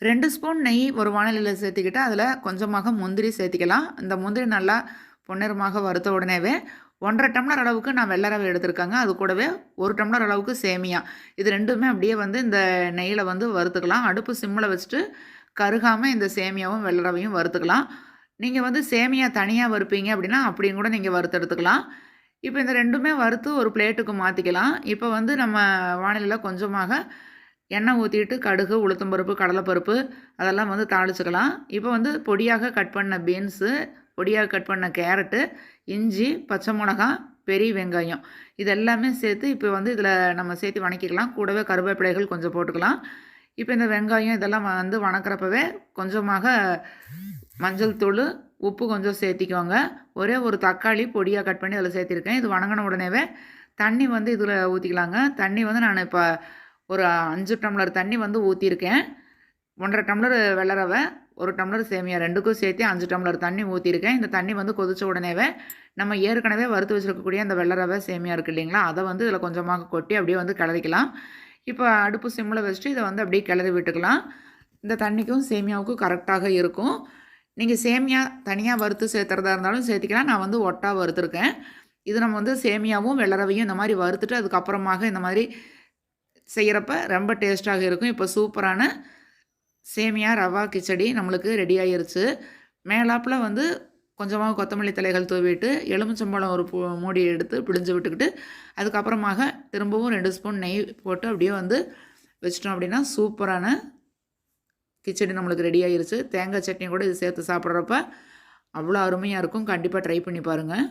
2 spoon நெய் ஒரு வாணலியில சேர்த்துக்கிட்டு, அதில கொஞ்சமாக முந்திரி சேர்த்திக்கலாம். இந்த முந்திரி நல்லா பொன்னிறமாக வறுத்த உடனேவே 1 1/2 டம்ளர் அளவுக்கு நான் வெள்ள ரவை எடுத்திருக்கேங்க. அது கூடவே 1 டம்ளர் அளவுக்கு சேமியா. இது 2மே அப்படியே வந்து இந்த நெய்யில வந்து வறுத்துக்கலாம். அடுப்பு சிம்ல வச்சுட்டு கருகாம இந்த சேமியாவும், வெள்ள ரவையும் வறுத்துக்கலாம். நீங்க வந்து சேமியா தனியா வறுப்பீங்க அப்படின்னா, அப்படியும் கூட நீங்க வறுத்து எடுத்துக்கலாம். இப்ப இந்த 2மே வறுத்து ஒரு பிளேட்டுக்கு மாத்திக்கலாம். இப்ப வந்து நம்ம வாணலியில கொஞ்சமாக எண்ணெய் ஊத்திட்டு கடுகு, உளுத்தம் பருப்பு, கடலைப்பருப்பு அதெல்லாம் வந்து தாளிச்சுக்கலாம். இப்போ வந்து பொடியாக கட் பண்ண பீன்ஸு, பொடியாக கட் பண்ண கேரட்டு, இஞ்சி, பச்சை மிளகா, பெரிய வெங்காயம் இது எல்லாமே சேர்த்து இப்போ வந்து இதில நம்ம சேர்த்து வணக்கிக்கலாம். கூடவே கருவேப்பிலைகள் கொஞ்சம் போட்டுக்கலாம். இப்போ இந்த வெங்காயம் இதெல்லாம் வந்து வணக்கிறப்பவே கொஞ்சமாக மஞ்சள் தூள், உப்பு கொஞ்சம் சேர்த்திக்கோங்க. ஒரே ஒரு தக்காளி பொடியாக கட் பண்ணி அதில் சேர்த்திருக்கேன். இது வணங்கின உடனேவே தண்ணி வந்து இதில் ஊற்றிக்கலாங்க. தண்ணி வந்து நான் இப்போ ஒரு 5 டம்ளர் தண்ணி வந்து ஊற்றிருக்கேன். 1 1/2 டம்ளர் வெள்ள ரவை, 1 டம்ளர் சேமியா 2க்கும் சேர்த்து 5 டம்ளர் தண்ணி ஊற்றிருக்கேன். இந்த தண்ணி வந்து கொதிச்ச உடனேவே நம்ம ஏற்கனவே வறுத்து வச்சுருக்கக்கூடிய அந்த வெள்ள ரவை சேமியா இருக்குது இல்லைங்களா, அதை வந்து இதில் கொஞ்சமாக கொட்டி அப்படியே வந்து கிளறிக்கலாம். இப்போ அடுப்பு சிம்மில் வச்சுட்டு இதை வந்து அப்படியே கிளறி விட்டுக்கலாம். இந்த தண்ணிக்கும் சேமியாவுக்கும் கரெக்டாக இருக்கும். நீங்கள் சேமியா தனியாக வறுத்து சேர்த்துறதா இருந்தாலும் சேர்த்திக்கலாம். நான் வந்து ஒட்டா வறுத்துருக்கேன். இது நம்ம வந்து சேமியாவும் வெள்ள ரவையும் இந்த மாதிரி வறுத்துட்டு அதுக்கப்புறமாக இந்த மாதிரி செய்கிறப்ப ரொம்ப டேஸ்ட்டாக இருக்கும். இப்போ சூப்பரான சேமியா ரவா கிச்சடி நம்மளுக்கு ரெடி ஆயிருச்சு. மேலாப்புல வந்து கொஞ்சமாக கொத்தமல்லி தழைகள் தூவிட்டு, எலுமிச்சம்பழம் ஒரு மூடி எடுத்து பிழிஞ்சு விட்டுக்கிட்டு, அதுக்கப்புறமாக திரும்பவும் 2 ஸ்பூன் நெய் போட்டு அப்படியே வந்து வச்சிட்டோம் அப்படின்னா, சூப்பரான கிச்சடி நம்மளுக்கு ரெடி ஆயிருச்சு. தேங்காய் சட்னி கூட இது சேர்த்து சாப்பிட்றப்ப அவ்வளோ அருமையாக இருக்கும். கண்டிப்பாக ட்ரை பண்ணி பாருங்கள்.